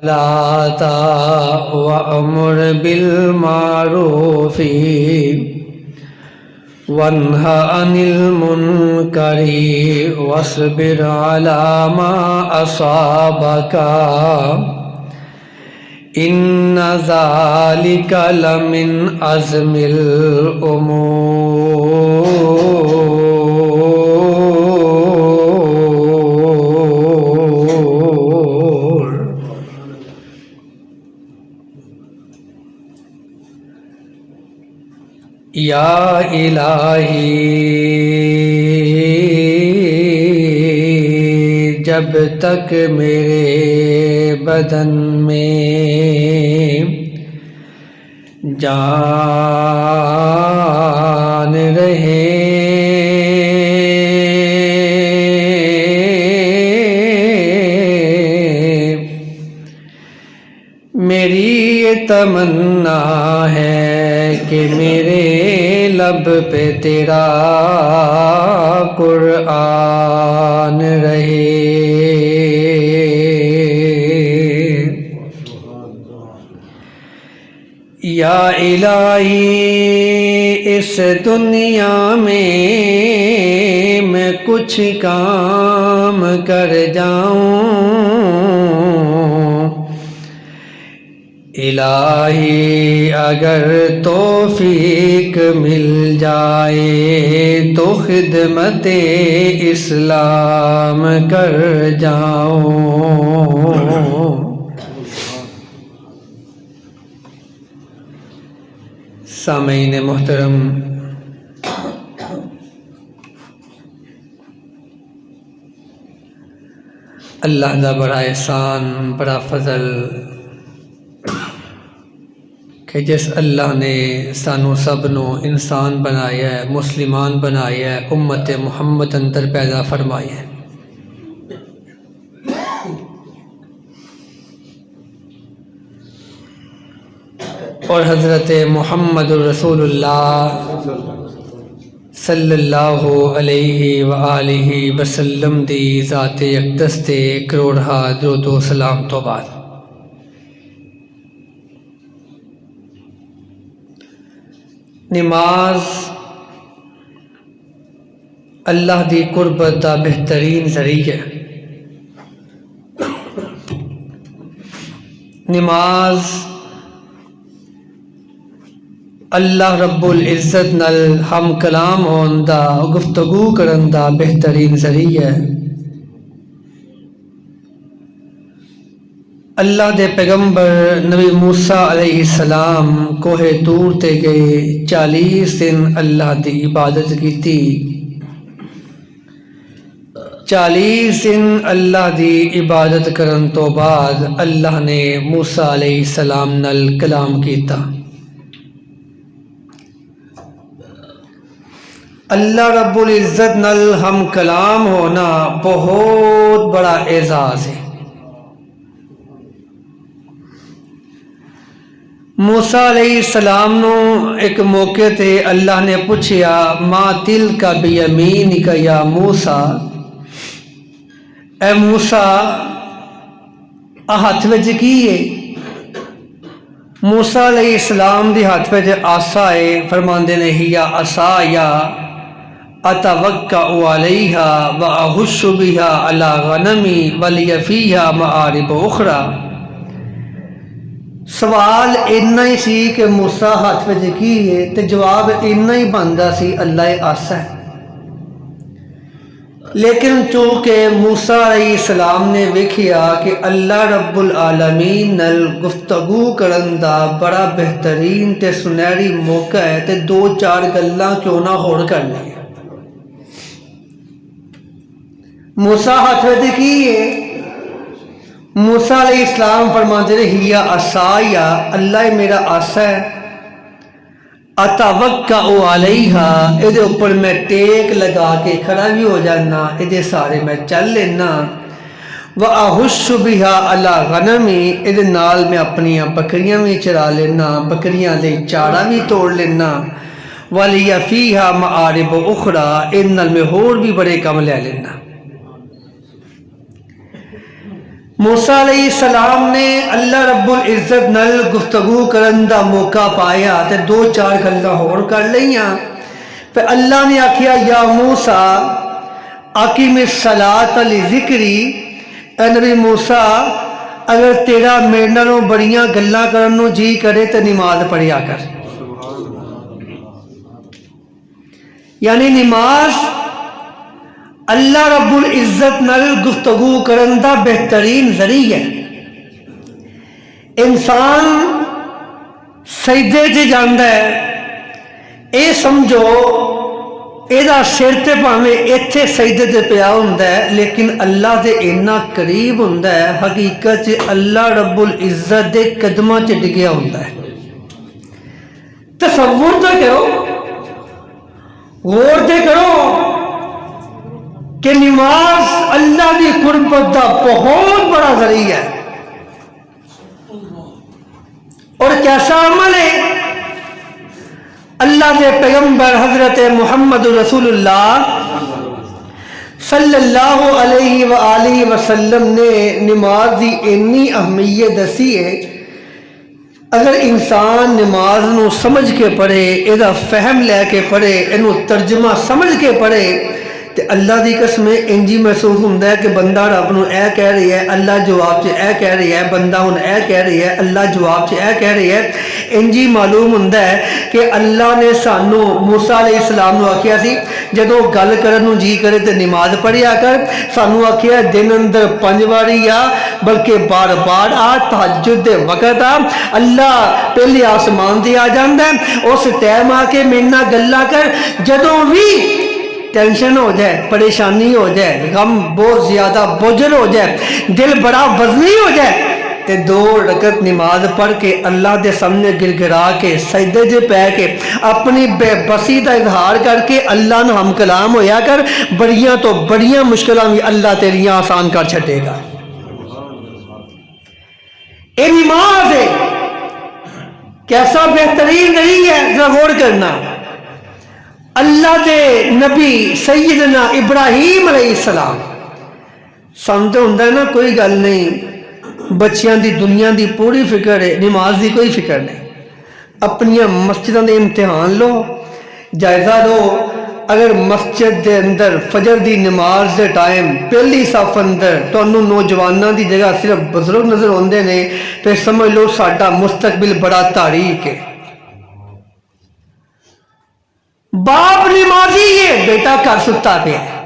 لا وأمر بالمعروف وانهى عن المنكر واصبر على ما أصابك إن ذلك لمن عزم الأمور. یا الہی جب تک میرے بدن میں جان رہے میری یہ تمنا ہے کہ میرے لب پہ تیرا قرآن رہے. یا الہی اس دنیا میں کچھ کام کر جاؤں، الہی اگر توفیق مل جائے تو خدمت اسلام کر جاؤں. سامعین محترم، اللہ دا بڑا احسان، بڑا فضل کہ جس اللہ نے سانو سب نو انسان بنایا ہے، مسلمان بنایا ہے، امت محمد اندر پیدا فرمایا ہے. اور حضرت محمد رسول اللہ صلی اللہ علیہ وآلہ وسلم دی ذات اقدس تے کروڑہا درود و سلام تو بعد نماز اللہ دی قربت دا بہترین ذریعہ. نماز اللہ رب العزت نال ہم کلام ہون دا گفتگو کرن دا بہترین ذریعہ ہے. اللہ دے پیغمبر نبی موسیٰ علیہ السلام کوہ طور تے گئے، 40 دن اللہ دی عبادت کی تھی. 40 دن اللہ دی عبادت کرن تو بعد اللہ نے موسیٰ علیہ السلام نال کلام کیتا. اللہ رب العزت نال ہم کلام ہونا بہت بڑا اعزاز ہے. موسیٰ علیہ السلام نو ایک موقع تے اللہ نے پوچھیا ما تلک بیمینک یا موسیٰ، اے موسیٰ ہاتھ وچ کی ہے؟ موسیٰ علیہ السلام دی ہاتھ وچ آسا ہے. فرماندے نے ہیا عصایا اتوکأ علیہا واہش بہا علی غنمی ولی فیہا معارب اخری. سوال اتنا ہی سی کہ موسیٰ ہاتھ وچ کی ہے تے جواب اتنا ہی بندا سی اللہ آسا ہے. لیکن چونکہ موسیٰ علیہ السلام نے ویکھیا کہ اللہ رب العالمین نال گفتگو کرن دا بڑا بہترین تے سنہری موقع ہے تے 2-4 گلاں کیوں نہ ہور کر لیں. موسیٰ ہاتھ وچ کی ہے؟ موسیٰ علیہ السلام فرماتے ہیں ہیا عصایا، اللہ میرا آسا ہے. اتوکأ علیہا، ادھے اوپر میں ٹیک لگا کے کھڑا بھی ہو جانا، ادھے سارے میں چل لینا. وَأَحُشُّ بِهَا عَلَى غَنَمِي، ادھے نال میں اپنی بکریاں بھی چرا لینا، بکریاں لے چارہ بھی توڑ لینا. وَلِيَ فِيهَا مَعَارِبُ أُخْرَى، ان نال میں ہور بھی بڑے کم لے لینا. موسیٰ علیہ السلام نے اللہ رب العزت نال گفتگو کرن دا موقع پایا تے دو چار گلاں ہور کر لیاں، پھر اللہ نے آکھیا یا موسیٰ اقیم الصلاۃ لذکری، اے نبی موسیٰ اگر تیرا میرے نالوں بڑیاں گلاں کرن نوں جی کرے تے نماز پڑھیا کر۔ یعنی نماز اللہ رب العزت نال گفتگو کرن دا بہترین ذریعہ ہے۔ انسان سجدے چ جاندا ہے، اے سمجھو ایدا سر تے بھاویں ایتھے سجدے تے پیا ہوندا ہے لیکن اللہ دے اتنا قریب ہوندا ہے، حقیقت چ اللہ رب العزت دے قدماں چ ڈگیا ہوندا ہے۔ تصور تو کرو، غور تے کرو کہ نماز اللہ کی قربت کا بہت بڑا ذریعہ ہے، اور کیسا عمل ہے۔ اللہ کے پیغمبر حضرت محمد رسول اللہ صلی اللہ علیہ وآلہ وسلم نے نماز کی اتنی اہمیت دسی ہے، اگر انسان نماز نو سمجھ کے پڑھے، یہ فہم لے کے پڑھے، یہ ترجمہ سمجھ کے پڑھے، تے اللہ دی قسم انجی محسوس ہوندا ہے کہ بندہ رب نو اے کہہ رہی ہے، اللہ جواب چ اے کہہ رہی ہے، بندہ ہن اے کہہ رہی ہے، اللہ جواب چ اے کہہ رہی ہے۔ انجی معلوم ہوندا ہے کہ اللہ نے سانو موسیٰ علیہ السلام نو آکھیا سی جدوں گل کرن نو جی کرے تے نماز پڑھیا کر، سانو آکھیا دن اندر 5 واری آ، بلکہ بار بار آ، تہجد دے وقت آ، اللہ پہلے آسمان تے آ جاندا ہے، اس ٹائم آ کے میرے نال گلاں کر، جدوں بھی ٹینشن ہو جائے، پریشانی ہو جائے، غم بہت زیادہ بوجھل ہو جائے، دل بڑا وزنی ہو جائے، تے 2 رکعت نماز پڑھ کے اللہ دے سامنے گر گرا کے سجدے دے پہ کے اپنی بے بسی دا اظہار کر کے اللہ نو ہم کلام ہویا کر، بڑیاں تو بڑیاں مشکلاں بھی اللہ تیریاں آسان کر چھٹے گا۔ اے نماز ہے، کیسا بہترین ذریعہ ہے، ذرا غور کرنا۔ اللہ دے نبی سیدنا ابراہیم علیہ السلام، سن تو ہوندا ہے نا کوئی گل نہیں، بچیاں دی دنیا دی پوری فکر ہے، نماز دی کوئی فکر نہیں۔ اپنی مسجدوں دے امتحان لو، جائزہ لو، اگر مسجد دے اندر فجر دی نماز دے ٹائم پہلی صف اندر تانوں نوجواناں دی جگہ صرف بزرگ نظر ہوندے نے، پھر سمجھ لو ساڈا مستقبل بڑا تاریک ہے۔ باپ نمازی ہے، بیٹا گھر ستا پیا ہے،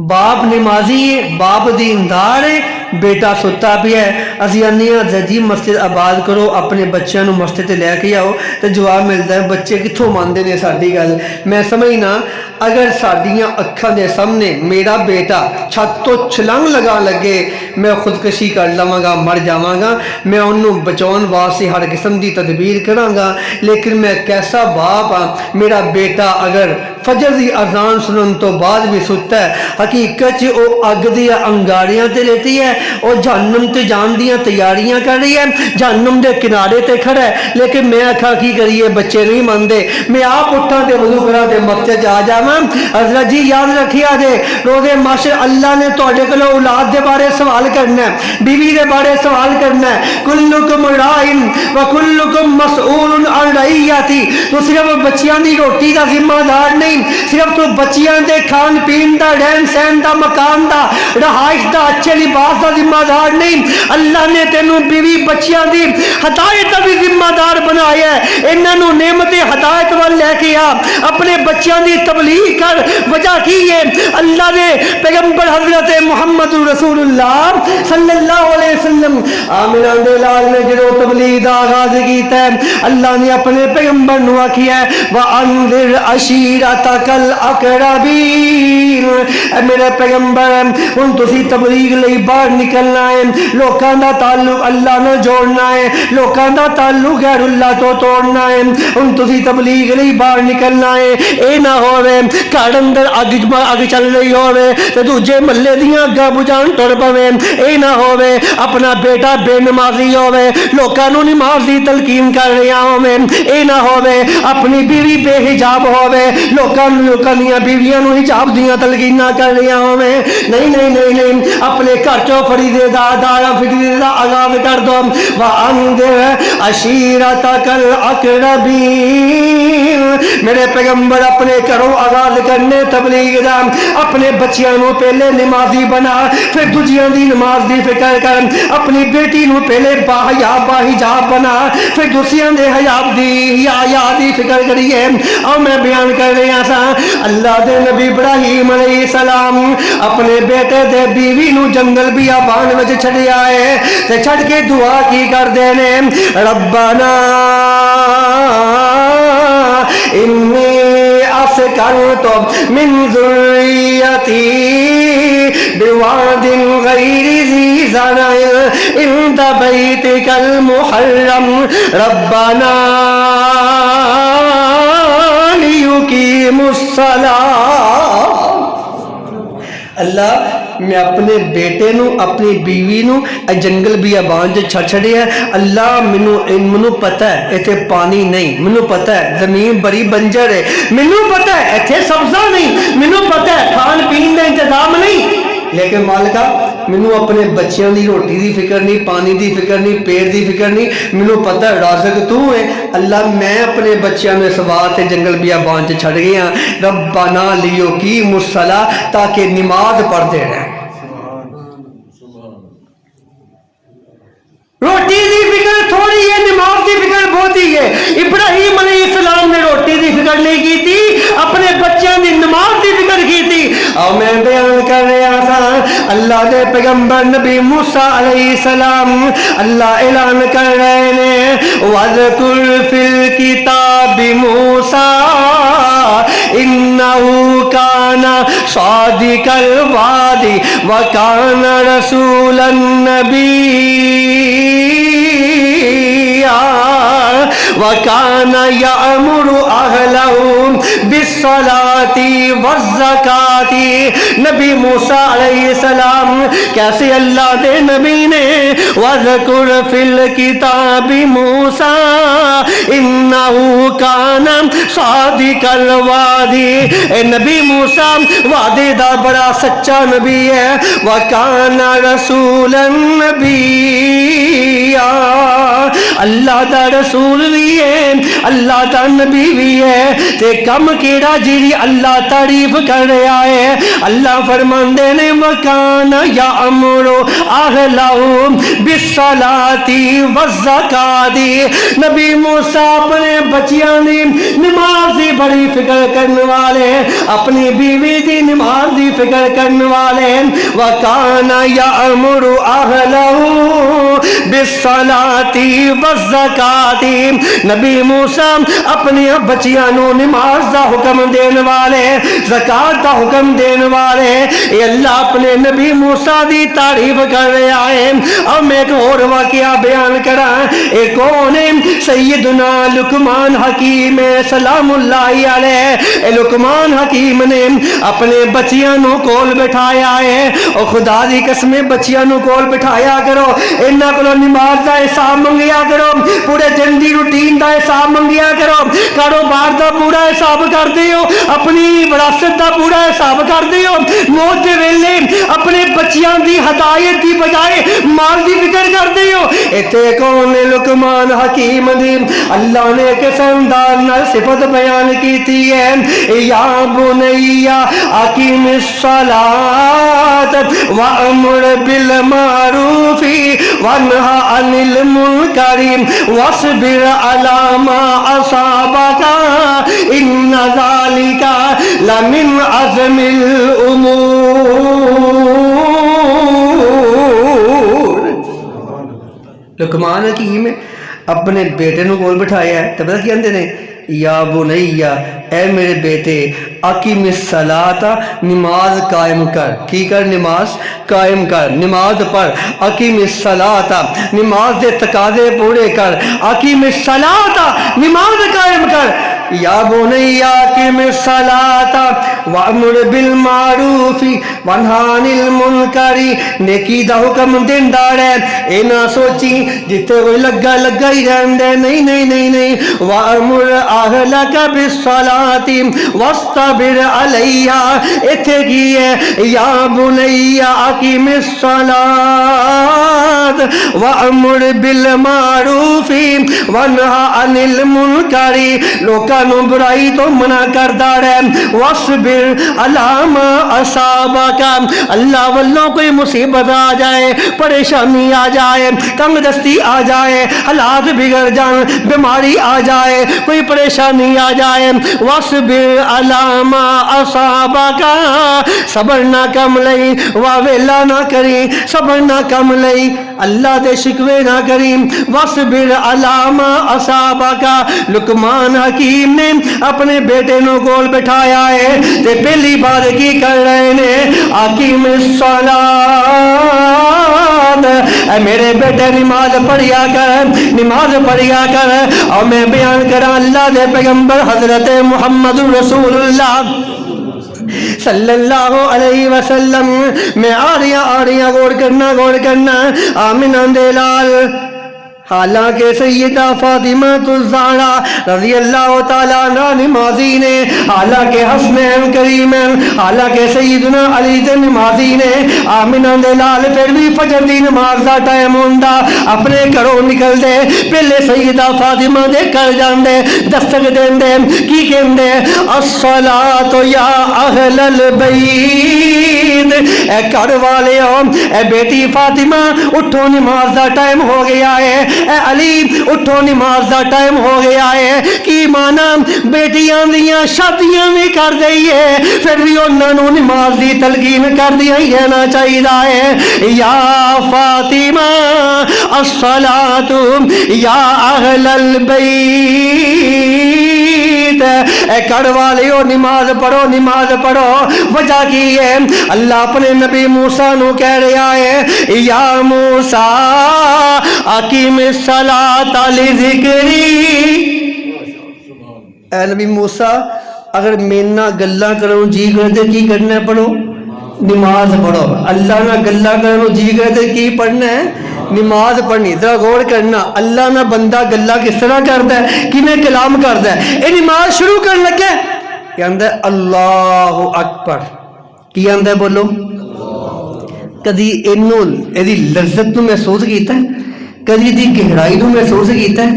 باپ نمازی ہے، باپ دیندار ہے، بیٹا ستا پیا ہے۔ اسی آنے جی مسجد آباد کرو، اپنے بچوں نو مسجد لے کے آؤ، تو جواب ملتا ہے بچے کتوں مانتے ہیں ساری گل۔ میں سمجھنا اگر ساڈیاں اکھاں دے سامنے میرا بیٹا چھت تو چھلانگ لگا لگے، میں خودکشی کر لواں گا، مر جاواں گا، میں انہوں بچاؤن واسطے ہر قسم دی تدبیر کراں گا، لیکن میں کیسا باپ ہاں، میرا بیٹا اگر فجر دی اذان سنن تو بعد بھی ستا ہے، حقیقت او اگ دی انگاریاں تے لیتی ہے، او جہنم تے جان دیاں تیاریاں کر رہی ہے، جہنم دے کنارے تے کھڑا ہے، لیکن میں آکھا کی کریے، بچے نہیں ماندے، میں آپ اٹھاں تے وضو کراں تے مسجد آ جاواں۔ حضرت جی یاد رکھیا جے، روزے معاشر اللہ نے تواڈے کولوں اولاد دے بارے سوال کرنا ہے، بیوی دے بارے سوال کرنا ہے، کلکم راعٍ وکلکم مسئول عن رعیتہ۔ تو صرف بچیاں دی روٹی دا ذمہ دار نہیں، صرف تو بچیاں دے کھان پین دا، رہن سہن دا، مکان دا، رہائش دا، اچھے لباس دا ذمہ دار نہیں، اللہ نے تینوں بیوی بچیاں دی ہدایت دا بھی ذمہ دار بنایا ہے۔ انہاں نوں نعمت ہدایت وال لے کے آ، اپنے بچیاں دی تبلیغ کر۔ وجہ کی ہے؟ اللہ دے پیغمبر حضرت محمد رسول اللہ صلی اللہ علیہ وسلم آمنہ دے لال نے جدو تبلیغ دا آغاز کیتا ہے، اللہ نے اپنے پیغمبر نو آکھیا ہے وَأَنذِرْ عَشِيرَتَكَ الْأَقْرَبِينَ۔ اے میرے پیغمبر ہن تسی تبلیغ لئی باہر نکلنا ہے، لوکاں دا تعلق اللہ نال جوڑنا ہے، لوکاں دا تعلق غیر اللہ تو توڑنا ہے۔ ہن تسی تبلیغ لئی باہر نکلنا ہے، اے نہ ہوے گھر اندر اگ چل رہی ہوے تے دوجے محلے دیاں اگاں بجھان ٹر پوے، اے نہ ہوے اپنا بیٹا بے نمازی ہوے، لوکاں نوں نماز دی تلقین کر رہا ہوے، اے نہ ہوے اپنی بیوی بے حجاب ہوے، لوکاں دیاں بیویاں نوں حجاب دیاں تلقیناں کر رہا ہوے۔ نہیں نہیں نہیں نہیں، اپنے گھر چوں فریضے دار فریضے دا آغاز کر دو وانذر عشیرتک الاقربین میرے پیغمبر اپنے گھروں آغاز کرنے تبلیغ دا اپنے بچیاں نو پہلے نمازی بنا پھر دوجیاں دی نماز دی فکر کر اپنی بیٹی نو پہلے باحیا باحجاب بنا پھر دوسریاں دے حجاب دی یا دی فکر کریے اور میں بیان کر رہا سا اللہ دے نبی ابراہیم علیہ السلام اپنے بیٹے دے بیوی نو جنگل بیابان وچ چھڈیا ہے تے چھڈ کے دعا کی کر دینے ربنا انی اسکنت من ذریتی بواد غیر ذی زرع عند بیتک المحرم ربنا لیقیموا الصلاۃ اللہ میں اپنے بیٹے نو اپنی بیوی نو جنگل بیابان جو چھڑیا ہے اللہ منو پتہ ہے ایتھے پانی نہیں منو پتہ ہے زمین بڑی بنجر ہے منو پتہ ہے ایتھے سبزہ نہیں منو پتہ ہے کھان پین کا انتظام نہیں لیکن مالکہ منو اپنے بچیاں دی روٹی دی فکر نہیں پانی دی فکر نہیں پیٹ دی فکر نہیں منو پتہ ہے رازق تو ہے اللہ میں اپنے بچیاں میں سوار سے جنگل بیابان سے چھڑ گیا ربنا لیقیموا الصلاۃ تاکہ نماز پڑھتے رہیں روٹی دی فکر تھوڑی ہے نماز دی فکر بہت ہی ہے ابراہیم علیہ السلام نے روٹی دی فکر نہیں کی تھی اپنے بچیاں دی نماز دی فکر کی تھی اور میں بیان کر رہا تھا اللہ دے پیغمبر نبی موسیٰ علیہ السلام اللہ اعلان کر رہے ہیں وَاذْكُرْ فِي الْكِتَابِ مُوسَىٰ إِنَّهُ كَانَ صَادِقَ الْوَعْدِ وَكَانَ رَسُولًا نَبِيًّا وَكَانَ يَأْمُرُ أَهْلَهُ بِالصَّلَاةِ وَالزَّكَاةِ نبی موسیٰ علیہ السلام کیسے اللہ دے نبی نے وَذْكُرْ فِي الْكِتَابِ مُوسَىٰ إِنَّهُ كَانَ صَادِقَ الْوَعْدِ اے نبی موسیٰ وعدے دا بڑا سچا نبی ہے وَكَانَ رَسُولًا نَبِيًّا اللہ دا رسول بھی ہے اللہ دا نبی بھی ہے تے کم کیڑا جیڑی اللہ تعریف کر رہا ہے اللہ فرماندے نے وَكَانَ يَأْمُرُ أَهْلَهُ بِالصَّلَاةِ وَالزَّكَاةِ نبی موسیٰ اپنے بچیاں دی نماز دی بڑی فکر کرنے والے اپنی بیوی دی نماز دی فکر کرنے والے وَكَانَ يَأْمُرُ أَهْلَهُ بِالصَّلَاةِ وَالزَّكَاةِ نبی موسیٰ اپنی بچیاں نو نماز دا حکم دینے والے زکاة دا حکم دینے والے اے اللہ اپنے نبی موسیٰ دی تعریف کر رہا ہے اور میں ایک اور واقعہ بیان کرا اے کون ہے سیدنا لقمان حکیم سلام اللہ علیہ اے لقمان حکیم نے اپنے بچیاں نو کول بٹھایا ہے اور خدا دی قسم بچیاں نو کول بٹھایا کرو انہاں کولوں نماز دا حساب منگیا کرو پورے دن دی روٹین دا حساب منگیا کرو کاروبار دا پورا حساب کر دیو اپنی وراثت دا پورا حساب کر دیو موت دے ویلے اپنے بچیاں دی ہدایت دی بجائے مال دی فکر کر دیو ایتھے کون لقمان حکیم دی اللہ نے کس انداز نال صفت بیان کیتی ہے یا بنیا اقیم الصلاۃ وامر بالمعروف وانہا عن المنکر واصبر علی ما اصابک ان ذلک لمن عزم الامور لقمان حکیم اپنے بیٹے نو کول بٹھایا ہے تب تک کہندے نے یا بنیا اے میرے بیٹے اقیم الصلاۃ نماز قائم کر کی کر نماز قائم کر نماز پڑھ اقیم الصلاۃ نماز دے تقاضے پورے کر اقیم الصلاۃ نماز قائم کر یا بنیا اقم الصلاۃ وامر بالمعروف وانہا عن المنکر، نیکی دا حکم دیندا رہے، اے نہ سوچی جتھے کوئی لگا ہی رہندے، نہیں نہیں نہیں نہیں، وامر اہلک بالصلاۃ واصطبر علیہا، ایتھے کی ہے یا بنیا اقم الصلاۃ وامر بالمعروف وانہا عن المنکر، لوکاں نوں برائی تو منع کردا رہے، واصبر علی ما اصابک، اللہ والوں کوئی مصیبت آ جائے، پریشانی آ جائے، تنگ دستی آ جائے، حالات بگڑ جائیں، بیماری آ جائے، کوئی پریشانی آ جائے، واصبر علی ما اصابک، صبر نہ کم لئی، واویلا نہ کری، صبر نہ کم لئی، اللہ دے شکوے نہ کری، واصبر علی ما اصابک۔ لقمان حکیم نے اپنے بیٹے نو کول بٹھایا ہے تے پہلی بار کی کر رہے نے، اقیم الصلاۃ، اے میرے بیٹے نماز پڑھیا کر، نماز پڑھیا کر۔ اور میں بیان کرا اللہ دے پیغمبر حضرت محمد رسول اللہ صلی اللہ علیہ وسلم، میں آڑیاں غور کرنا آمنہ دے لال، حالانکہ سیدہ فاطمہ الزہرا رضی اللہ تعالیٰ عنہ نمازی نے، حالانکہ حسنین کریمین، حالانکہ سیدنا علی دے نمازی نے، آمنہ دے لال پھر بھی فجر دی نماز دا ٹائم ہوندا اپنے گھروں نکل دے، پہلے سیدہ فاطمہ دے کر جاندے، دستک دیندے، کی کہندے الصلاۃ یا اہل البیت، اے گھر والے ہو، اے بیٹی فاطمہ اٹھو نماز دا ٹائم ہو گیا ہے، اے علی اٹھو نماز دا ٹائم ہو گیا ہے۔ کی مانا بیٹیاں دیاں شادیاں بھی کر دئیے، پھر بھی انہاں نوں نماز دی تلقین کر دیا ہی رہنا چاہیے ہے۔ یا فاطمہ الصلاۃ یا اہل البیت، اے گھر والے ہو نماز پڑھو۔ وجہ کی ہے؟ اللہ اپنے نبی موسیٰ نو کہہ رہا ہے یا موسیٰ اقیم الصلاۃ لذکری، اے نبی موسیٰ اگر میرے گلا کرو جی کرتے کی کرنا ہے؟ پڑھو، نماز پڑھو۔ اللہ نہ گلا کرو جی کرتے کی پڑھنا ہے؟ نماز پڑھنی۔ ذرا غور کرنا، اللہ نہ بندہ گلا کس طرح کرتا ہے، کیویں کلام کرتا ہے؟ یہ نماز شروع کرنے لگے کہندا ہے اللہ اکبر، کی آندا ہے بولو؟ کدی اینو ایدی لذت نو محسوس کیتا ہے؟ کدی دی گہرائی نو محسوس کیتا ہے؟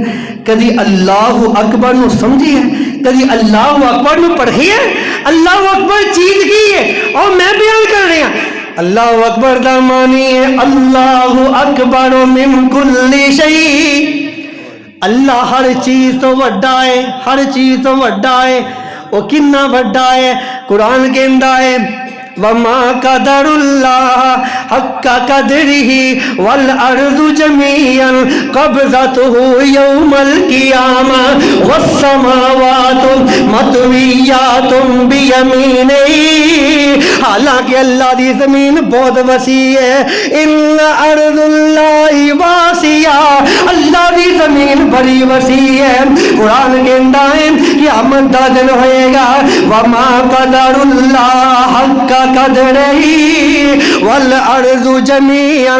کدی اللہ اکبر نو سمجھی ہے؟ کدی اللہ اکبر نو پڑھی ہے؟ اللہ اکبر چیز کی ہے، اور میں بیان کر رہی ہوں اللہ اکبر دا معنی ہے اللہ اکبر من کل شیء، اللہ ہر چیز تو وڈا ہے، ہر چیز تو وڈا ہے۔ وہ کنا وڈا ہے؟ قرآن کہندا ہے وما قدر اللہ حق قدرہ والارض جميعا قبضته يوم القیامہ والسماوات مطویات بیمینہ، حالانکہ اللہ دی زمین بہت وسیع ہے، ان ارض اللہ واسعہ، اللہ دی زمین بڑی وسیع ہے۔ قرآن کہندا ہے قیامت دا دن ہوئے گا وما قدر اللہ حق قدرہ والارض جميعا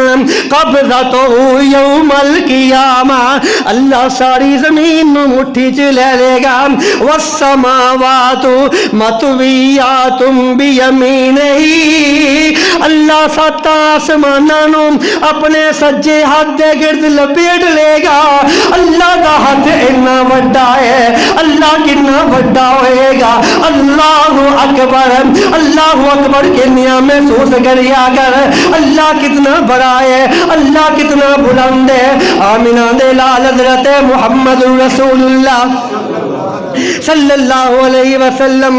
قبضته يوم القیامہ، اللہ ساری زمین نو مٹھی چ لے لے گا، والسماوات مطویات بیمینہ، اللہ سات آسماناں نو اپنے سجے ہاتھ دے گرد لپیٹ لے گا۔ اللہ دا ہاتھ اتنا وڈا ہے، اللہ کتنا وڈا ہوئے گا۔ اللہ اکبر، اللہ اکبر کنیا محسوس کریا کر، اللہ کتنا بڑا ہے، اللہ کتنا بلند ہے۔ آمینہ دے لال حضرت محمد رسول اللہ صلی اللہ علیہ وسلم،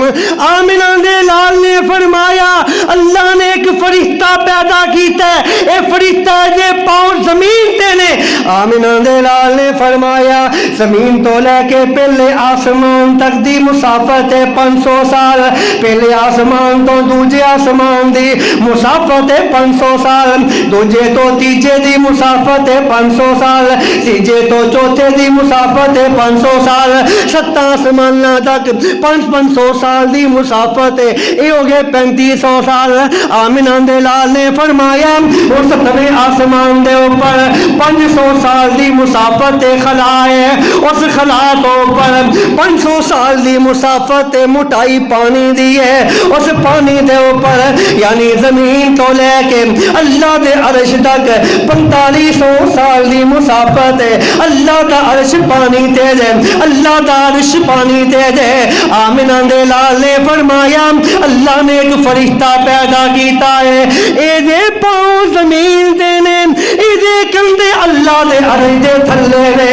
آمنہ دے لال نے فرمایا اللہ نے ایک فرشتہ پیدا کیتا ہے، اے فرشتہ جے پاؤں زمین تے نے۔ آمنہ دے لال نے فرمایا زمین تو لے کے پہلے آسمان تک دی مسافت ہے 500 سال، پہلے آسمان تو دوجے آسمان دی مسافت ہے 500 سال، دوجے تو تیجے دی مسافت ہے 500 سال، تیجے تو چوتھے دی مسافت ہے 500 سال، 7 آسماناں تک 500 سال دی مسافت ہے، یہ ہو گئے 3500 سال۔ آمنہ دے لال نے فرمایا اس 7ویں آسمان دے اوپر 500 سال دی مسافت خلا ہے، اس خلا تو اوپر 500 سال دی مسافت موٹائی پانی دی ہے، اس پانی دے اوپر یعنی زمین تو لے کے اللہ دے عرش تک 4500 سال دی مسافت ہے۔ اللہ دا عرش پانی تیز ہے، اللہ دا عرش پانی تیز ہے۔ آمنہ دے لال نے فرمایا اللہ نے ایک فرشتہ پیدا کیتا ہے، اے دے پاؤں زمین دے نے، اے دے کندھے اللہ دے عرش دے تھلے نے،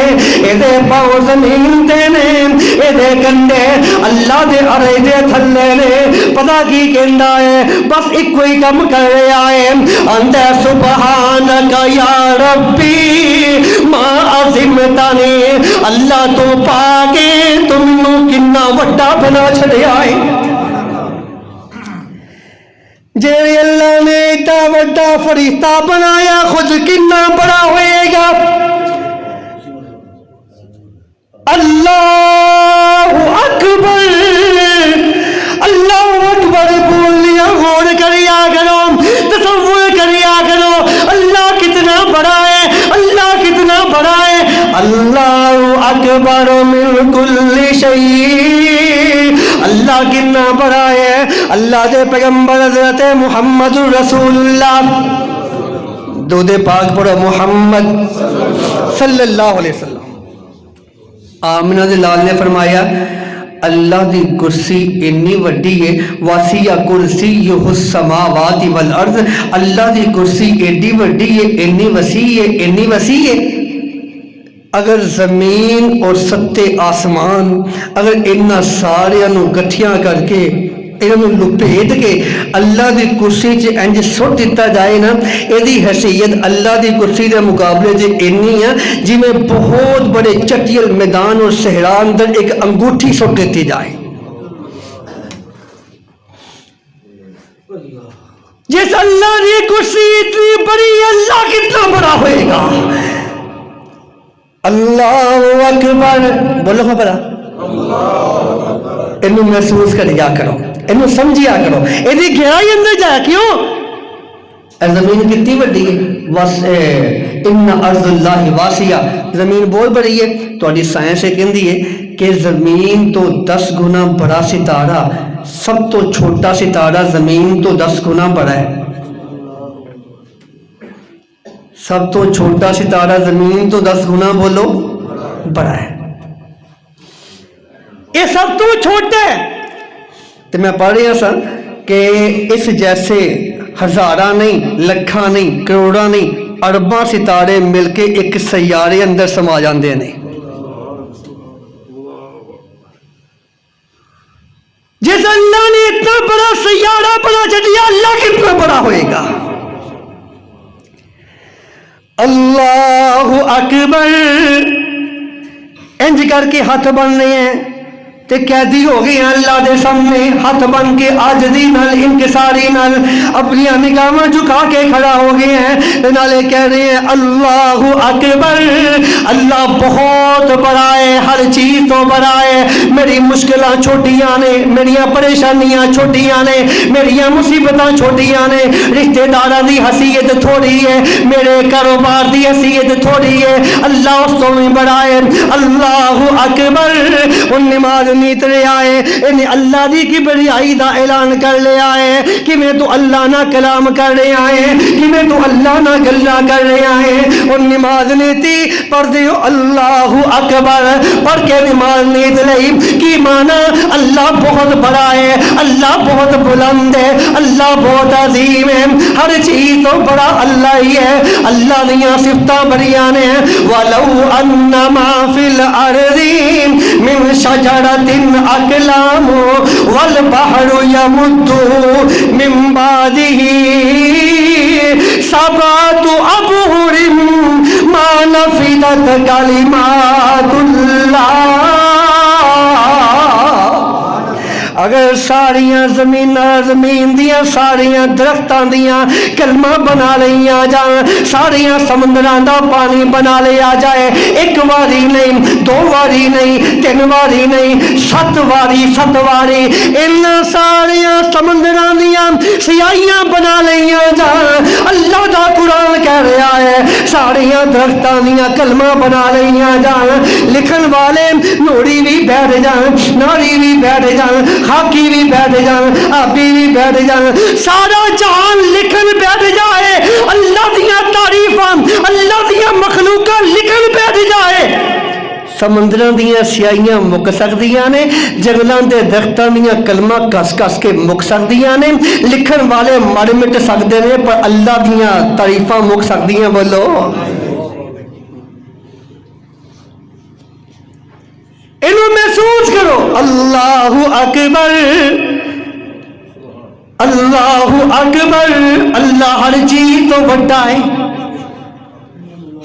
اے دے پاؤں زمین دے نے، اے دے کندھے اللہ دے عرش دے تھلے نے۔ پتہ کی کہندا ہے؟ بس ایک کوئی کم کر رہا ہے، انت سبحانک یا ربی ما عظمتنی، اللہ تو پاک ہے، تم نو کنا وڈا بنا چھڑیا ہے۔ جے اللہ نے اتنا وڈا فرشتہ بنایا خود کنا بڑا ہوئے گا۔ اللہ اکبر، اللہ اکبر بول لیا، غور کریا کرو، تصور کریا کرو، اللہ کتنا بڑا ہے، اللہ کتنا بڑا ہے۔ اللہ اکبر من کل شیء، اللہ کتنا بڑا ہے۔ اللہ دے پیغمبر حضرت محمد رسول اللہ، درود پاک پڑھو محمد صلی اللہ علیہ وسلم۔ آمنہ دے لال نے فرمایا اللہ دی کرسی اتنی وڈی ہے، واسیہ کرسیہ السماوات والارض، اللہ دی کرسی ایڈی وڈی ہے، اتنی وسیع ہے، اتنی وسیع ہے۔ اگر زمین اور 7 آسمان اگر انہاں سارے نو گٹھیاں کر کے انہوں لپیٹ کے اللہ دی کرسی چ انج سٹ دیتا جائے نا، ایدی حیثیت اللہ دی کرسی دے مقابلے چ اتنی ہے جی میں بہت بڑے چٹیل میدان اور صحرا اندر ایک انگوٹھی سٹ دیتی جائے۔ جس اللہ دی کرسی اتنی بڑی، اللہ کتنا بڑا ہوئے گا۔ اللہ اکبر بولو خبر، انہوں محسوس کریا کرو، انہوں سمجھیا کرو، ایدی گہرائی اندر جایا کیوں؟ زمین کتنی بڑی ہے، ان ارض اللہ واسعہ، زمین بہت بڑی ہے۔ تھوڑی سائنس یہ کہندی ہے کہ زمین تو 10 گنا بڑا ستارہ، سب تو چھوٹا ستارہ زمین تو 10 گنا بڑا ہے۔ سب تو چھوٹا ستارہ زمین تو 10 گنا بولو بڑا ہے، یہ سب تو چھوٹا ہے۔ تو میں پڑھ رہا سا کہ اس جیسے ہزاراں نہیں، لکھاں نہیں، کروڑاں نہیں، ارباں ستارے مل کے ایک سیارے اندر سما جاندے ہیں۔ جس اللہ نے اتنا بڑا سیارہ بنا چڑیا، اللہ کتنا بڑا ہوئے گا۔ اللہ اکبر، انج کر کے ہاتھ بننے ہیں تے قیدی ہو گئے ہیں اللہ دے سامنے، ہاتھ بن کے عاجزی نال، انکساری نال اپنی نگاہاں جھکا کے کھڑا ہو گئے ہیں، نالے کہہ رہے ہیں اللہ اکبر، اللہ بہت بڑا ہے، ہر چیز تو بڑا ہے۔ میری مشکلاں چھوٹیاں نے، میریاں پریشانیاں چھوٹیاں نے، میریاں مصیبتاں چھوٹیاں نے، رشتہ داراں دی حیثیت تھوڑی ہے، میرے کاروبار دی حیثیت تھوڑی ہے، اللہ اس تو بھی بڑا ہے۔ اللہ اکبر، ان نماز نیت لے آئے، انہیں اللہ دی کی بڑائی دا اعلان کر لے آئے کہ میں تو اللہ نہ کلام کر رہے آئے، کہ میں تو اللہ نہ گلہ کر رہے آئے۔ ان نماز نیتی پڑھ دیو اللہ اکبر، پڑھ کے نماز نیت لئی کی مانا اللہ بہت بڑا ہے، اللہ بہت بلند ہے، اللہ بہت عظیم ہے، ہر چیز تو بڑا اللہ ہی ہے۔ اللہ دیاں صفتاں بڑیاں نے، وَلَوْ أَنَّ مَا فِي الْأَرْضِ مِنْ شَجَرَةٍ أَقْلَامٌ وَالْبَحْرُ يَمُدُّ مِنْ بَعْدِهِ سَبْعَةُ أَبْحُرٍ مَا نَفِدَتْ كَلِمَاتُ اللَّهِ۔ اگر ساریاں زمین دیاں ساریاں درختاں دیاں کلمہ بنا لیا جان، ساریاں سمندراں دا پانی بنا لیا جائے، ایک واری نہیں، دو واری نہیں، تین واری نہیں، 7 واری ان ساریاں سمندراں دیاں سیاہیاں بنا لیا جان۔ اللہ دا قرآن کہہ رہا ہے ساریاں درختاں دیاں کلمہ بنا لیا جان، لکھن والے نوری بھی بیٹھ جان، ناری بھی بیٹھ جان، خاکی بھی بیٹھ جان، آبی بھی بیٹھ جان، سارا جہان لکھن بیٹھ جائے، اللہ دیاں تعریفاں اللہ دیاں مخلوقاں لکھن بیٹھ جائے، سمندراں دیاں سیاہیاں مک سکدیاں نے، جنگلاں دے درختاں دیاں کلمہ کس کس کے مک سکدیاں نے، لکھن والے مر مٹ سکدے نے پر اللہ دیاں تعریفاں مک سکدیاں۔ بولو انہوں محسوس کرو، اللہ اکبر اللہ اکبر، اللہ ہر چیز تو بڑا ہے،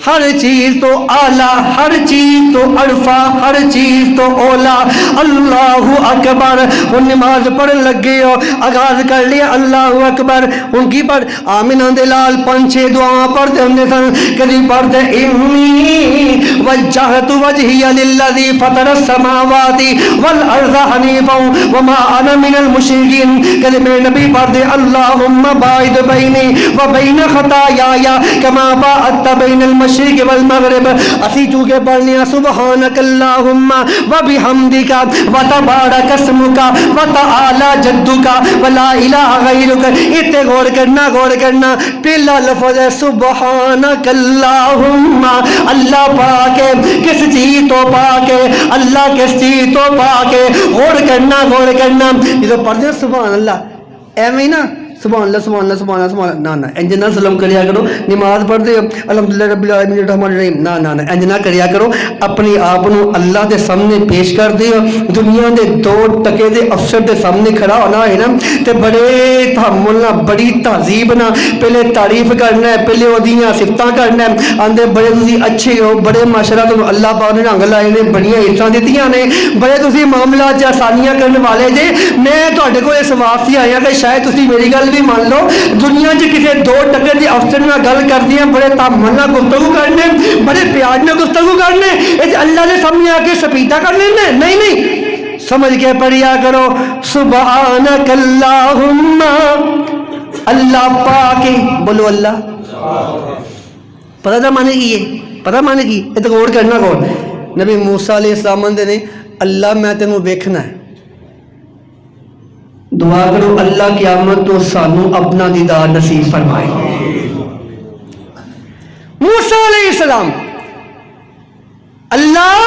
ہر چیز تو اعلیٰ، ہر چیز تو عرفہ، ہر چیز تو اولا، اللہ اکبر۔ وہ نماز پڑھن لگے ہو، آغاز کر لیا اللہ اکبر، ان کی پڑھ آمینہ دے لال 5-6 دعاں پڑھتے ہوں سن، کدی پڑھتے انی وجہت وجہی للذی فطر السماوات والارض حنیفا وما انا من المشرکین، کدی میرے نبی پڑھتے اللہم باعد بینی وبین خطایایا کما باعدت بین المشرک والمغرب، اسی چونکہ پڑھنے سبحانک اللہم وبحمدک وتبارک اسمک وتعالی جدک ولا الہ غیرک۔ اتنے غور کرنا پہلا لفظ ہے سبحانک اللہم، اللہ پاک ہے کس چیز تو پاک ہے، اللہ کس چیز تو پاک ہے، غور کرنا یہ پڑھتے ہیں سبحان اللہ ایویں نا سبحان اللہ سبحان اللہ سبحان اللہ سبحان اللہ، نہ انج نہ سلام کریا کرو، نماز پڑھتے ہو الحمدللہ رب العالمین الرحمن الرحیم، نہ انج نہ کریا کرو، اپنی آپ کو اللہ دے سامنے پیش کر دیو، دنیا دے 2 ٹکے دے افسر دے سامنے کھڑا ہونا ہے نا تے بڑے تحمل نہ بڑی تہذیب نہ پہلے تعریف کرنا ہے، پہلے ودیاں صفتاں کرنا ہے، آندے بڑے تسی اچھے ہو، بڑے ماشاءاللہ تمہیں اللہ پاک نے رنگ لائے نے، بڑیاں عزتاں دتیاں نے، بڑے تسی معاملات چ آسانیاں کرنے والے جے، میں تہاڈے کول اس واسطے آیا کہ شاید تسی میری گل بھی مان لو، دنیا چ کسی 2 ٹکے دے افسر نال گل کردی ہیں، بڑے تحمل نال گفتگو کرنے، بڑے پیار نال گفتگو کرنے، اے اللہ دے سامنے آ کے سپیتا کر لینے، نہیں سمجھ کے پڑھیا کرو سبحانک اللہم، اللہ پاک ہے، بولو اللہ، پتہ تھا مانے کی ہے، پتہ مانے کی یہ تو غور کرنا کون، نبی موسیٰ علیہ السلام نے اللہ میں تینوں ویکھنا ہے، دعا کرو اللہ قیامت تو سانو اپنا دیدار نصیب فرمائے۔ موسیٰ علیہ السلام اللہ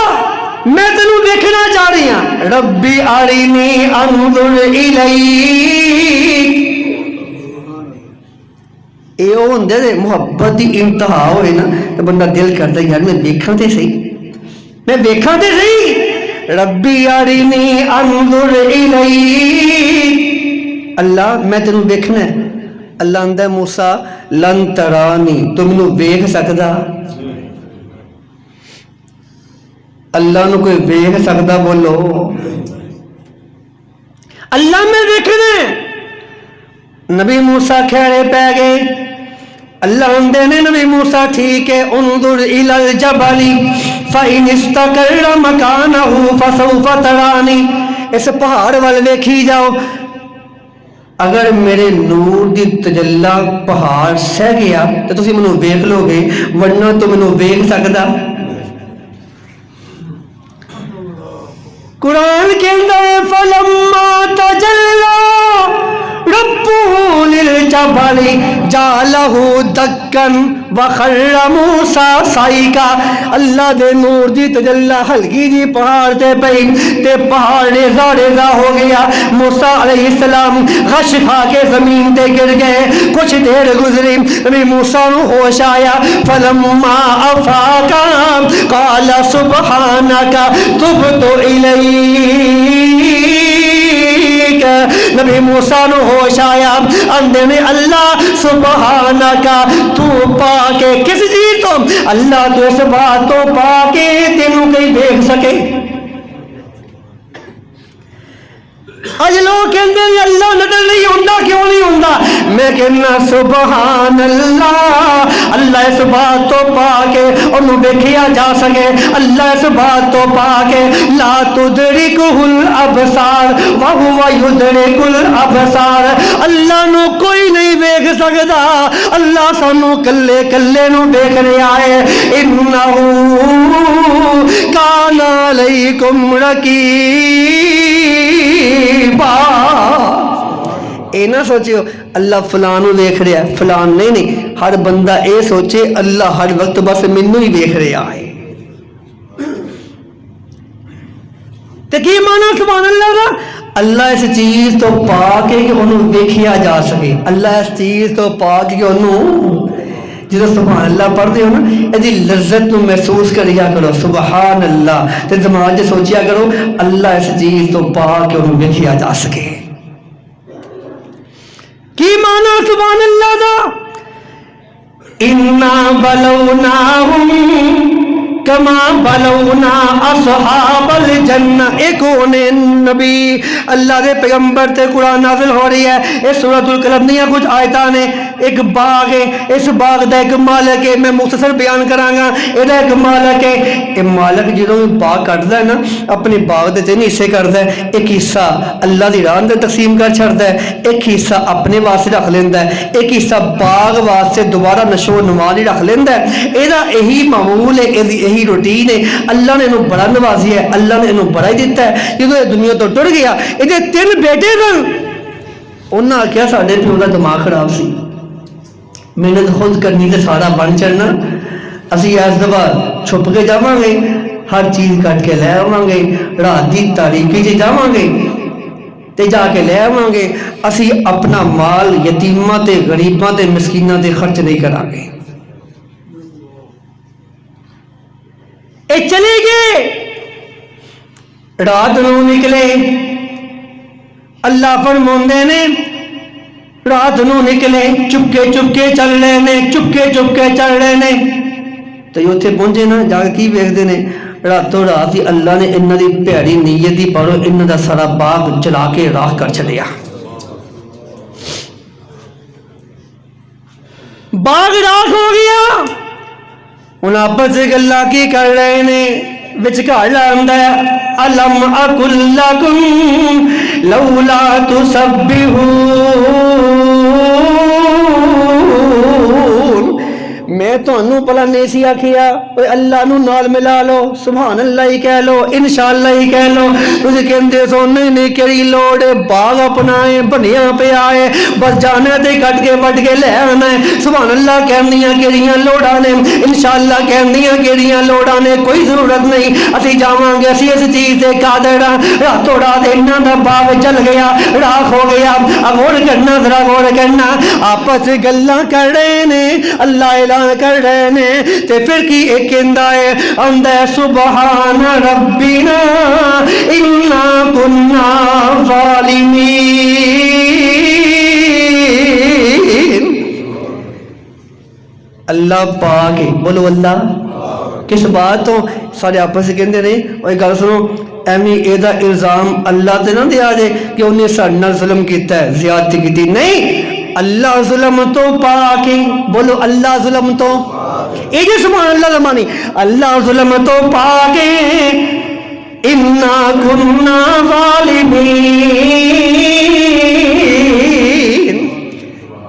میں تینوں دیکھنا چاہ رہی ہوں، ربی ارنی انظر الیک، اے او ہوندے تے محبت دی انتہا ہوئے نا تو بندہ دل کرتا ہے یار میں دیکھاں تے صحیح، میں دیکھاں تے صحیح، ربی ارنی انظر الیک، اللہ میں تینوں دیکھنا ہے، اللہ اندہ موسیٰ لن ترانی تو منو ویکھ سکدا، اللہ نو کوئی ویکھ سکدا، بولو اللہ میں دیکھنا ہے۔ نبی موسیٰ کھیڑے پہ گئے، اللہ اندے نے نبی موسیٰ ٹھیک ہے انظر الی الجبل فإن استقر مکانہ فسوف ترانی، اس پہاڑ وال ویکھی جاؤ، اگر میرے نور دی تجلی پہاڑ سہ گیا تو تسی منو ویکھ لو گے، ورنہ تو منو ویکھ سکدا۔ قرآن کہندا ہے فلما تجلی ربہ للجبل جعلہ دکن وخر موسیٰ صعقا، اللہ دے نور دی تجلی ہلکی جی پہاڑ تے پئی تے پہاڑ ریزہ ریزہ ہو گیا، موسیٰ علیہ السلام غش کھا کے زمین تے گر گئے، کچھ دیر گزری نبی موسیٰ نو ہوش آیا، فلما افاقا قال سبحانک تبت الیک، نبی موسیٰ نو ہوش آیا، اندے میں اللہ سبحانکا تو پاکے، کس چیز تو اللہ تو اس بات تو پاکے تینوں کہیں دیکھ سکے، اج لوگ کہندے ہیں اللہ نظر نہیں ہوندا، کیوں نہیں ہوندا؟ میں کہنا سبحان اللہ، اللہ اس بات تو پاک ہے انہوں ویکھیا جا سکے، اللہ اس بات تو پاک ہے لا تدرکہ الابصار وہو یدرک الابصار، اللہ نو کوئی نہیں ویکھ سکدا، اللہ سانو کلے کلے نو ویکھ رہا ہے۔ انہو کان علیکم رقیبا، اے نہ سوچیو اللہ فلان نو دیکھ رہا ہے، فلان نہیں نہیں، ہر بندہ اے سوچے اللہ ہر وقت بس مینوں ہی دیکھ رہا ہے۔ تے کی مانا سبحان اللہ دا؟ اللہ اس چیز تو پاک ہے کہ انہوں دیکھیا جا سکے، اللہ اس چیز تو پاک ہے کہ انہوں جدو سبحان اللہ پڑھتے ہو نا ایدی لذت نو محسوس کریا کرو سبحان اللہ، تے دماغ سے سوچیا کرو اللہ اس چیز تو پاک ہے انہوں دیکھیا جا سکے۔ کی مانا سبحان اللہ دا؟ اِنَّا بَلَوْنَاهُمْ کما بلونا اصحاب الجنہ، ایک ہونے نبی اللہ دے پیغمبر تے قرآن نازل ہو رہی ہے، اس سورۃ القلم دیا کچھ آیتاں نے، ایک باغ ہے، اس باغ دا ایک مالک ہے، میں مختصر بیان کرانگا، ایدہ ایک مالک ہے، یہ مالک جدوں باغ کرتا ہے نا اپنی باغ دے تین حصے کرتا ہے، ایک حصہ اللہ دی راہ دے تقسیم کر چھڑتا ہے، ایک حصہ اپنے واسطے رکھ لیندہ ہے، ایک حصہ باغ واسطے دوبارہ نشو و نمالی رکھ لیندہ ہے۔ ایدہ یہی معمول ہے، یہی روٹین ہے، اللہ نے انہوں بڑا نوازی ہے، اللہ نے انہوں بڑا ہی دیتا ہے۔ جدو یہ دنیا تو ٹر گیا، یہ تین بیٹے سن، انہاں کیا ساڑھے پیو دا دماغ خراب سی، محنت خود کرنی تے سارا بن چڑھنا، اسی ایس دفعہ چھپ کے جاواں گے، ہر چیز کٹ کے لے آواں گے، رات دی تاریکی سے جاواں گے تے جا کے لے آواں گے، اسی اپنا مال یتیماں تے غریباں تے مسکیناں تے خرچ نہیں کران گے۔ اے چلے گئے، رات نو نکلے، اللہ فرماندے نے رات نو نکلے، چپکے چپکے چل رہے نے، چپکے چپکے چل رہے نے، تو یہ اتھے پہنچے نا جا کے کی ویکھدے نے، راتوں رات ہی اللہ نے انہاں دی پیڑی نیت دی پڑھو انہاں دا سارا باغ جلا کے راکھ کر چلیا، باغ راکھ ہو گیا۔ انہاں آپس سے گلا کی کر رہے نے، وچکار لاندا ہے الم اقل لکم لولا تسبحون، میں تو انہوں پلا نیسی آکھیا اللہ نو نال ملا لو، سبحان اللہ ہی کہہ لو، انشاءاللہ ہی کہہ لو، تجھے کہندے سو نہیں کری لوڑے، باغ اپنائے بنیاں پہ آئے، بس جانے دے کٹ کے وٹ کے لے آنا ہے، سبحان اللہ کہندیاں کیڑیاں لوڑانے، انشاءاللہ کہندیاں کیڑیاں لوڑانے، کوئی ضرورت نہیں، اسی جاواں گے، اسی اس چیز دے قادر ہاں، راتوں رات انہاں دا باغ چل گیا، راکھ ہو گیا۔ اب غور کرنا، ذرا غور کرنا، آپس گلاں کر رہے نے، اللہ اعلان کر رہے نے، تے پھر کی ایک اندہ ہے اندہ سبحان ربنا انا کننا ظالمین، اللہ پاک ہے، بولو اللہ کس بات تو سارے آپس سے کہندے نہیں، اور ایک گل سنو ایمی ایدہ الزام اللہ تے نہ دیا جائے کہ انہیں ساڑھنا ظلم کیتا ہے، زیادتی کیتی، نہیں، اللہ ظلم تو پاک ہے، بولو اللہ ظلم تو، اے جی سبحان اللہ زمانی، اللہ ظلم تو پاک ہے، انا کننا ظالمین،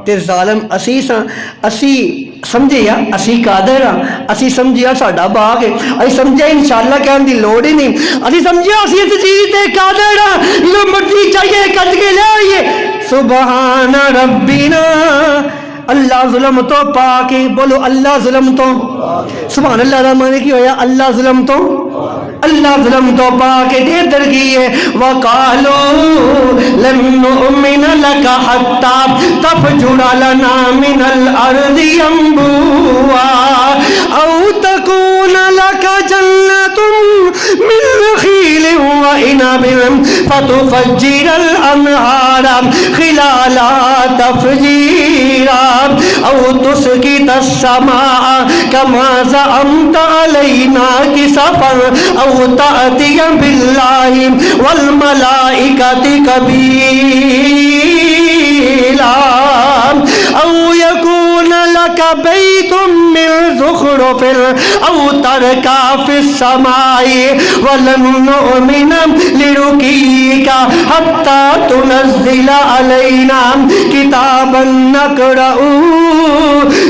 تے ظالم اسی سا، اسی سمجھیا اسی قادر ہاں، اسی سمجھیا ساڈا باغ ہے، اسی سمجھیا انشاءاللہ کہن دی لوڑ ہی نہیں، اسی سمجھیا اسی اس چیز تے قادر ہاں، جو مرضی چاہیے کٹ کے لے آئیے، سبحان ربنا، اللہ ظلم تو پاک ہے، بولو اللہ ظلم تو، سبحان اللہ رحمانی کی ہویا اللہ ظلم تو، اللہ ظلم تو پاک ہے، دیر درگی ہے، وَقَالُوا لَن نُؤْمِنَ لَكَ حَتَّى تَفْجُرَ لَنَا مِنَ الْأَرْضِ يَنبُوعًا أَوْ تَكُونَ لَكَ جَنَّةٌ من نخيل وعنب فتفجر الأنهار خلالها تفجيرا أو تسقط السماء كما زعمت علينا كسفا أو تأتي بالله والملائكة قبيلا أو يكون لك بيت من زخرف أو تركع في السماء ولن نؤمن لرقيك حتى تنزل علينا كتابا نقرأه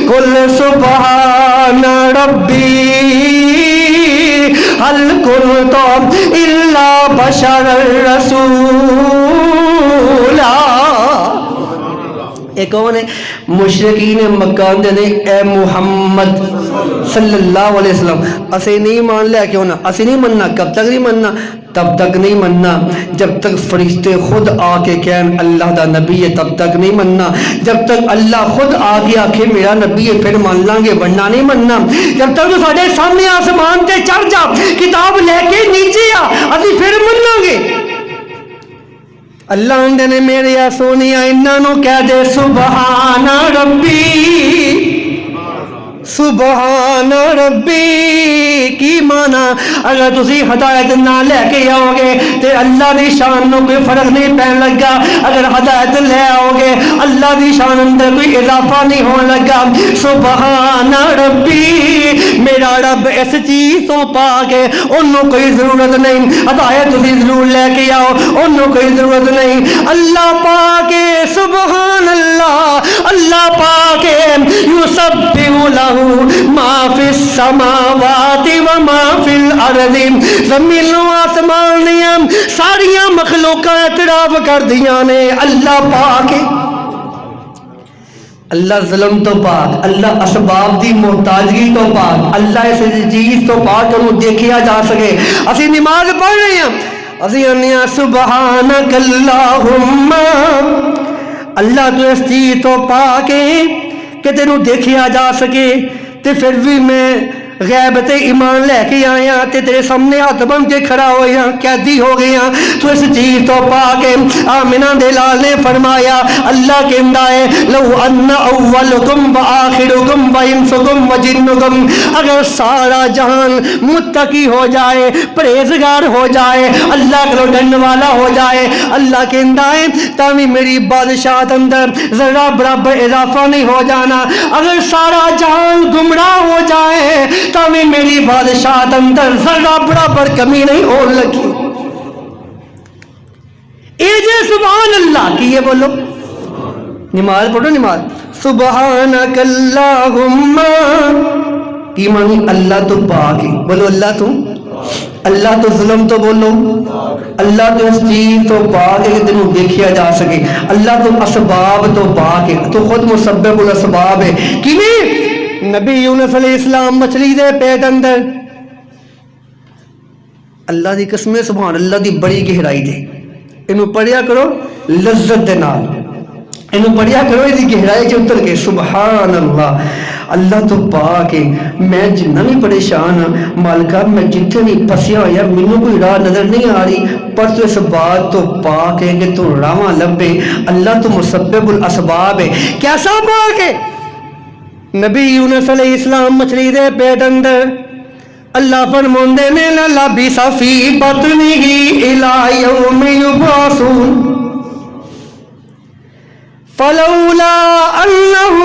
قل سبحان ربي هل كنت إلا بشرا رسولا. ایک کون ہے؟ مشرکین مکہ دے نے اے محمد صلی اللہ علیہ وسلم اسے نہیں مان لیا کیوں نہ اسے نہیں مننا. کب تک نہیں مننا؟ تب تک نہیں مننا جب تک فرشتے خود آ کے کہیں اللہ دا نبی ہے. تب تک نہیں مننا جب تک اللہ خود آ کے آکھے میرا نبی ہے پھر مان لیں گے, ورنہ نہیں مننا. جب تک تو ساڈے سامنے آسمان تے چڑھ جا کتاب لے کے نیچے آ اسی پھر مناں گے. اللہ آندے نے میرے یا سونیا انہاں نوں کہہ دے سبحان ربی, سبحان ربی کی مانا اگر تسی ہدایت نہ لے کے آؤ گے تے اللہ دی شان نو کوئی فرق نہیں پہن لگا. اگر ہدایت لے آؤ گے اللہ دی شان اندر کوئی اضافہ نہیں ہون لگا. سبحان ربی میرا رب اس چیز تو پاک ہے انہوں کوئی ضرورت نہیں. ہدایت تسی ضرور لے کے آؤ انہوں کوئی ضرورت نہیں. اللہ پاک ہے سبحان اللہ, اللہ پاک ہے یسبح لہ ما فی السماوات و ما فی الارض. زمین و آسمان ساریاں مخلوقاں اعتراف کر دیاں نے اللہ پاک ہے. اللہ ظلم تو پاک, اللہ اسباب دی محتاجگی تو پاک, اللہ اس چیز تو پاک انہوں دیکھیا جا سکے. اسی نماز پڑھ رہے ہیں اسی انہیاں سبحانک اللہم, اللہ تو اس چیز تو پاک ہے کہ تینوں دیکھیا جا سکے تے پھر بھی میں غیب تے ایمان لے کے آیا تے تیرے سامنے ہاتھ بن کے کھڑا ہویا قیدی ہو گیا تو اس چیز تو پاک ہے. آمنہ دے لال نے فرمایا اللہ کہندا ہے لو ان اولکم و آخرکم و انسکم و جنکم, اگر سارا جہان متقی ہو جائے پرہیزگار ہو جائے اللہ کو ڈرنے والا ہو جائے, اللہ کہندا ہے تاوی میری بادشاہت اندر ذرا برابر اضافہ نہیں ہو جانا. اگر سارا جہان گمراہ ہو جائے تاوی میری بادشاہت اندر ذرا برابر کمی نہیں ہو لگی. اے جے سبحان اللہ کی یہ بولو نماز پڑھو نماز سبحانک اللہم کی مانی اللہ تو پاک ہے. بولو اللہ تو, اللہ تو ظلم تو بولو اللہ تو اس چیز تو پاک ہے کہ تینوں دیکھیا جا سکے. اللہ تو اسباب تو پاک ہے, تو خود مسبب الاسباب ہے. کیویں نبی یونس علیہ السلام مچھلی دے پیٹ اندر اللہ دی قسم سبحان اللہ دی بڑی گہرائی دے انہوں پڑھیا کرو لذت دے نال, انہوں پڑھیا کرو یہ گہرائی جو اتر کے سبحان اللہ اللہ تو پاک ہے. میں جنہ بھی پریشان ہوں مالکہ میں جتنے نہیں پھسیا ہویا مینوں کوئی راہ نظر نہیں آ رہی پر تو اس بات تو پاک ہے کہ تو راواں لبے. اللہ تو مسبب الاسباب ہے. کیسا پاک ہے؟ نبی یونس علیہ السلام مچھلی دے پیٹ اندر اللہ فرماندے نے لبث فی بطنہ الی یوم یبعثون فلولا انہ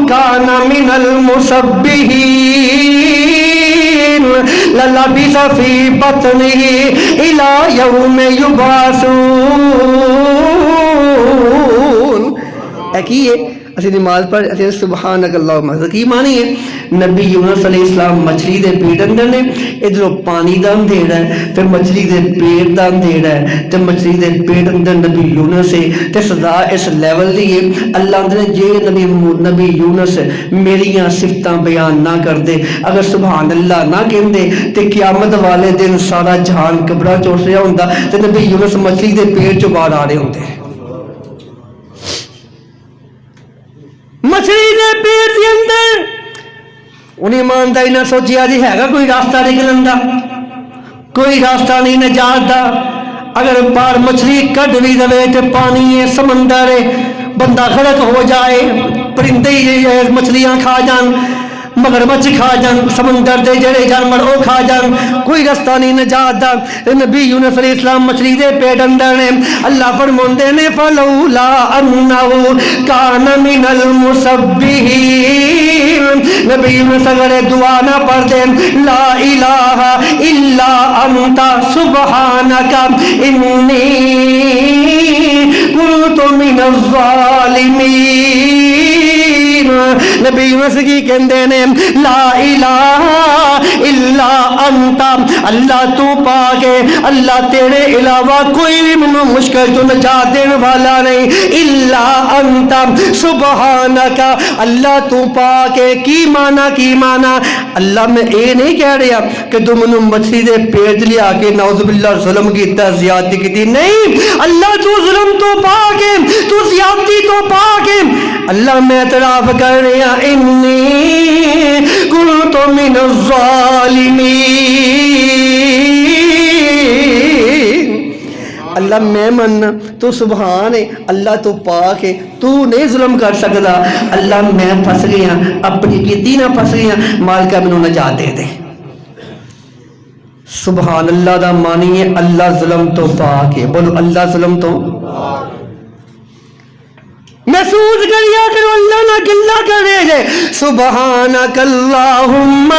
کان من المسبحین للبث فی بطنہ الی یوم یبعثون. ایک ہی ہے اسی نماز پڑھ اسی سبحانک اللہم کی معنی ہے نبی یونس علیہ السلام مچھلی دے پیٹ اندر نے ادھروں پانی دا اندھیرا ہے پھر مچھلی دے پیٹ دا اندھیرا ہے تے مچھلی دے پیٹ اندر نبی یونس ہے تے سزا اس لیول دی ہے. اللہ اندر جے نبی یونس میریاں صفتاں بیان نہ کر دے اگر سبحان اللہ نہ کہندے تے قیامت والے دن سارا جہان کبرا چوس رہا ہوندا تے نبی یونس مچھلی دے پیٹ چوں باہر آ رہے ہوندے. مچھلی دے پیٹ دے اندر انہیں ایمانداری نہ سوچیا جی ہے گا کوئی راستہ نکلن دا, کوئی راستہ نہیں نجات دا. اگر باہر مچھلی کڈ بھی دے تے پانی ہے سمندر ہے بندہ غرق ہو جائے پرندے مچھلیاں کھا جان مگرمچھ کھا جان سمندر دے جڑے جانور او کھا جان کوئی رستہ نہیں نجات دا. نبی یونس علیہ السلام مچھلی دے پیٹ اندر نے اللہ فرماندے نے فلولا انہ کان من المسبحین. نبی یونس اگر دعا نہ پڑھ دے لا الہ الا انت سبحانک انی کنت من الظالمین. نبی یونس کی کہندے نے لا الہ الا انت اللہ تو پاک ہے اللہ تیرے علاوہ کوئی بھی منو مشکل تو نجات دینے والا نہیں. الا انت سبحانک اللہ تو پاک ہے. کی معنی اللہ میں اے نہیں کہہ رہا کہ تو منو مچھلی دے پیٹ لیا کے نعوذ باللہ ظلم کیتا زیادتی کی نہیں. اللہ تو ظلم تو پاک ہے تو زیادتی تو پاک ہے. اللہ میں اعتراف کر رہا انی کنت من الظالمین. اللہ میں مننا تو سبحان ہے اللہ تو پاک ہے تو نہیں ظلم کر سکتا. اللہ میں پھنس گیا اپنی کیتی نہ پھنس گیا مالکہ مینوں نجات دے دے. سبحان اللہ دا معنی ہے اللہ ظلم تو پاک ہے. بولو اللہ ظلم تو محسوس کریا کرو اللہ نہ گلہ کرے گے. سبحانک اللہم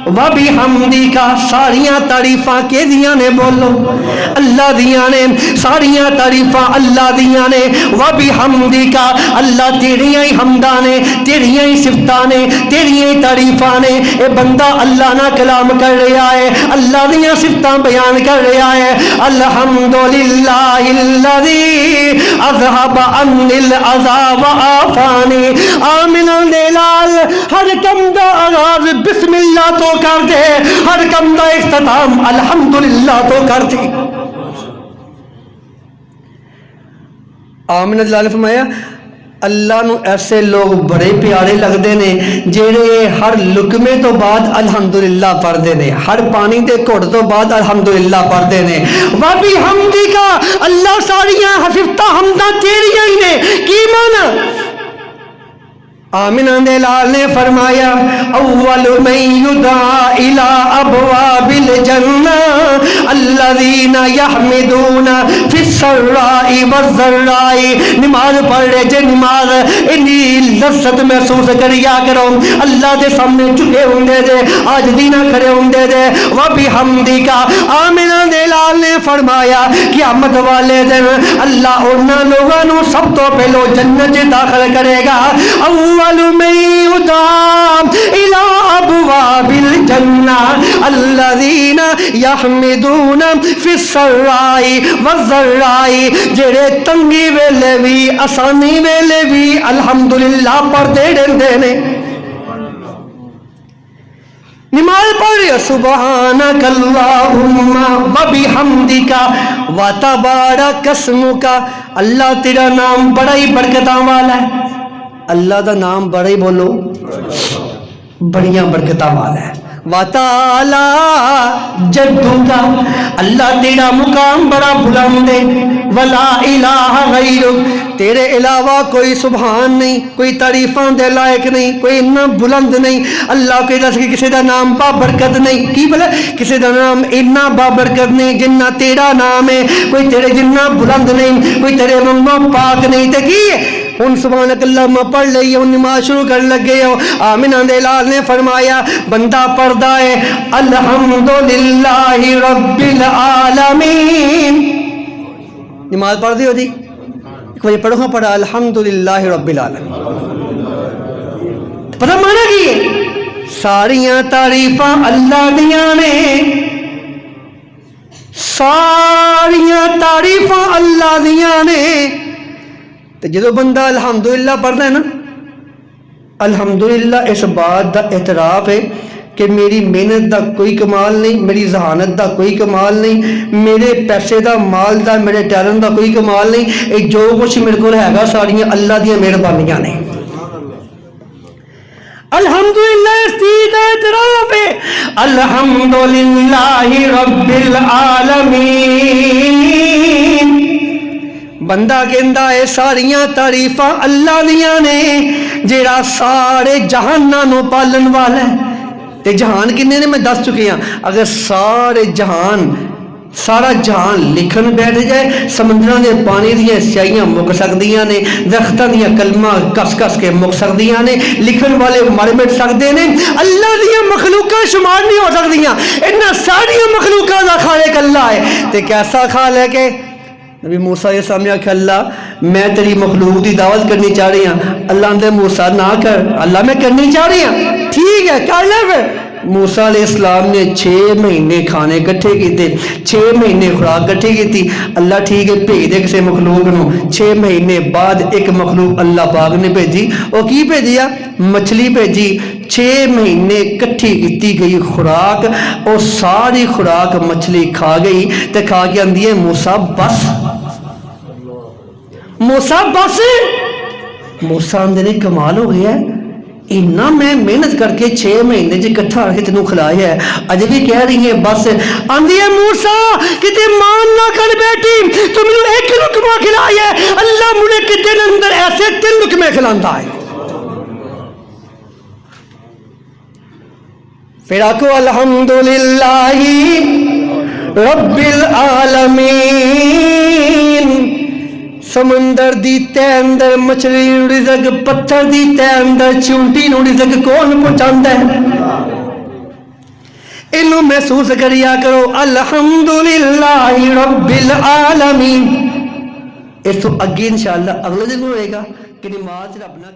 و بحمدک ساریاں تعریفاں کے دیاں نے بولو اللہ دیاں نے ساریاں تعریفاں اللہ دیاں نے. و بحمدک اللہ تیریاں ہی حمداں نے تیریاں ہی صفتاں نے تیریاں ہی تعریفاں نے. اے بندہ اللہ نہ کلام کر رہا ہے اللہ دیاں صفتاں بیان کر رہا ہے. الحمدللہ الذی اذهب عني العذاب وعافانی. آمین دلال ہر کم دا آغاز بسم اللہ تو کر دے ہر کم دا اختتام الحمدللہ تو کر دے. آمین دلال فرمایا اللہ نو ایسے لوگ بڑے پیارے لگتے ہیں جڑے ہر لقمے تو بعد الحمدللہ پڑھتے ہیں ہر پانی دے گھٹ تو بعد الحمدللہ پڑھتے ہیں. وبحمدک اللہ ساریاں صفتاں حمداں تیریاں ہی نے. کی معنی آمینہ دے لال نے فرمایا اول من یدعا الی ابواب الجنہ الذین یحمدون فی السراء والضراء. نماز پڑھ رہے جے نماز انی لذت محسوس کریا کرو اللہ دے سامنے جھکے ہوندے دے آج دینا کھڑے ہوندے دے. وبحمدک آمینہ دے لال نے فرمایا قیامت والے دن اللہ انہاں لوگاں نو سب تو پہلو جنت داخل کرے گا. اول من يدعى إلى أبواب الجنة الذين يحمدون في السراء والضراء. جڑے تنگی ویلے بھی آسانی ویلے بھی الحمدللہ پڑھتے رہندے نے. نماز پڑھ سبحانک اللہم وبحمدک وتبارک اسمک. اللہ تیرا نام بڑا ہی برکتاں والا ہے. اللہ دا نام بڑا ہی بولو بڑیاں برکتاں والا ہے. وَتَعَالَى جَدُّكَ اللہ تیرا مقام بڑا بلند ہے. وَلَا إِلَٰهَ غَيْرُكَ تیرے علاوہ کوئی سبحان نہیں کوئی تعریفاں دے لائق نہیں کوئی اتنا بلند نہیں. اللہ کے دس کی کسی دا نام بابرکت نہیں. کی بولے کسی دا نام اتنا بابرکت نہیں جنہ تیرا نام ہے. کوئی تیرے جنہ بلند نہیں کوئی تیرے منگو پاک نہیں. تے کی ہن سبحانک اللہ پڑھ لئی ہن نماز شروع کر لگے ہو. آمینہ دے لال نے فرمایا بندہ پڑھدا ہے الحمدللہ رب العالمین. نماز پڑھ دی ہو دی ایک بار پڑھو پڑھا الحمدللہ رب العالمین. پتہ معنی کی ہے ساریاں تعریفاں اللہ دیاں نے ساریاں تعریفاں اللہ دیاں نے. تو جدو بندہ الحمدللہ پڑھتا ہے نا الحمدللہ اس بات دا اعتراف ہے کہ میری محنت دا کوئی کمال نہیں میری ذہانت دا کوئی کمال نہیں میرے پیسے دا مال دا میرے ٹیلنٹ دا کوئی کمال نہیں. یہ جو کچھ میرے کو ہے گا ساریاں اللہ دیا مہربانیاں نے. الحمدللہ سیدھا اعتراف ہے الحمدللہ رب العالمین. بندہ کہندا ہے ساریاں تعریفاں اللہ دیاں نے جیڑا سارے جہاناں نو پالن والا ہے. تے جہان کنے نے میں دس چکی ہاں. اگر سارا جہان لکھن بیٹھ جائے سمندراں دے پانی دیاں سیاہیاں مک سکدیاں نے, درختاں دیاں کلمہ کس کس کے مک سکدیاں نے, لکھن والے مر مٹ سکدے نے, اللہ دیاں مخلوقاں شمار نہیں ہو سکدیاں. انہاں ساریاں مخلوقاں دا خالق اللہ ہے. تے کیسا خالق ہے؟ نبی موسیٰ کے سامنے آکھا اللہ میں تیری مخلوق دی دعوت کرنی چاہ رہی ہوں. اللہ نے موسیٰ نہ کر, اللہ میں کرنی چاہ رہی ہوں, ٹھیک ہے کر لے. پھر موسیٰ علیہ السلام نے 6 مہینے کھانے کٹھے کیتے, 6 مہینے خوراک کٹھی کیتی. اللہ ٹھیک ہے بھیج دے کسی مخلوق نو. 6 مہینے بعد ایک مخلوق اللہ پاک نے بھیجی. وہ کی بھیجیا؟ مچھلی بھیجی. 6 مہینے کٹھی کیتی گئی خوراک, اور ساری خوراک مچھلی کھا گئی. تے کھا کے آندی ہے موسیٰ بس, موسیٰ بس. موسیٰ آندے نے کمال ہو گیا ہے, اتنا میں محنت کر کے 6 مہینے جو اکٹھا رکھ کے تینوں کھلایا ہے, اج بھی کہہ رہی ہے بس. آندی ہے موسیٰ کتے مان نہ کر بیٹی, تو میں ایک لقمہ کھلایا ہے, اللہ مجھے کتے اندر ایسے 3 لقمے کھلاندا ہے. پھر آکو الحمدللہ رب العالمین. سمندر دی تے اندر مچھلی نو رزق, پتھر دی تے اندر چونٹی نو رزق کون پہنچاندا ہے؟ انہوں محسوس کریا کرو الحمدللہ رب العالمین. اس تو اگے انشاءاللہ اگلے دن ہوئے گا کہ نماز رب نہ